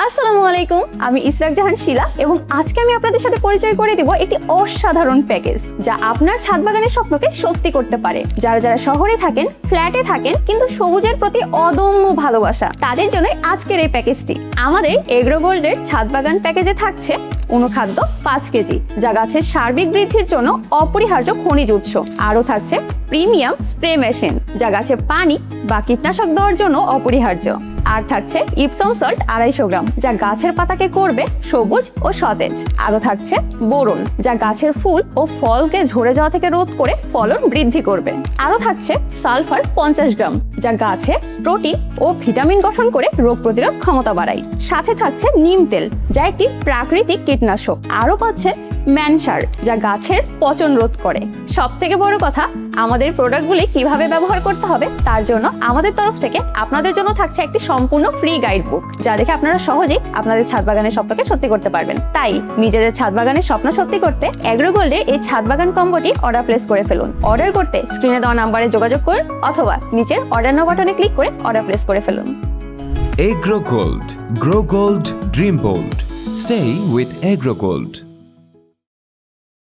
আসসালামু আলাইকুম, আমি ইসরাক জাহান শিলা এবং আজকে আমি আপনাদের সাথে পরিচয় করে দিব একটি অসাধারণ প্যাকেজ যা আপনার ছাদ বাগানের স্বপ্নকে সত্যি করতে পারে। যারা যারা শহরে থাকেন, ফ্ল্যাটে থাকেন কিন্তু সবুজের প্রতি অদম্য ভালোবাসা, তাদের জন্য আজকের এই প্যাকেজটি। আমাদের এগ্রো গোল্ডের ছাদ বাগান প্যাকেজে থাকছে অনুখাদ্য 5 কেজি, যা গাছের সার্বিক বৃদ্ধির জন্য অপরিহার্য খনিজ উৎস। আরও থাকছে প্রিমিয়াম স্প্রে মেশিন, যা গাছে পানি বা কীটনাশক দেওয়ার জন্য অপরিহার্য। আর থাকছে ইপসম সল্ট 250 গ্রাম, যা গাছের পাতাকে করবে সবুজ ও সতেজ। আরও থাকছে বোরন, যা গাছের ফুল ও ফলকে ঝরে যাওয়া থেকে রোধ করে ফলন বৃদ্ধি করবে। আরও থাকছে সালফার 50 গ্রাম, যা গাছে প্রোটিন ও ভিটামিন গঠন করে রোগ প্রতিরোধ ক্ষমতা বাড়ায়। সাথে থাকছে নিম তেল, যা একটি প্রাকৃতিক কীটনাশক। আরও পাচ্ছে ম্যানসার, যা গাছের পচন রোধ করে। সব থেকে বড় কথা, আমাদের প্রোডাক্টগুলি কিভাবে ব্যবহার করতে হবে তার জন্য আমাদের তরফ থেকে আপনাদের জন্য থাকছে একটি সম্পূর্ণ ফ্রি গাইড বুক, যা দেখে আপনারা সহজেই আপনাদের ছাদ বাগানের স্বপ্নকে সত্যি করতে পারবেন। তাই নিজেদের ছাদ বাগানের স্বপ্ন সত্যি করতে এগ্রো গোল্ডের এই ছাদ বাগান কম্বোটি অর্ডার প্লেস করে ফেলুন। অর্ডার করতে স্ক্রিনে দেওয়া নাম্বারে যোগাযোগ করুন অথবা নিচের অর্ডার নাও বাটনে ক্লিক করে অর্ডার প্লেস করে ফেলুন। Agro Gold. Grow Gold, Dream Bold. Stay with Agro Gold.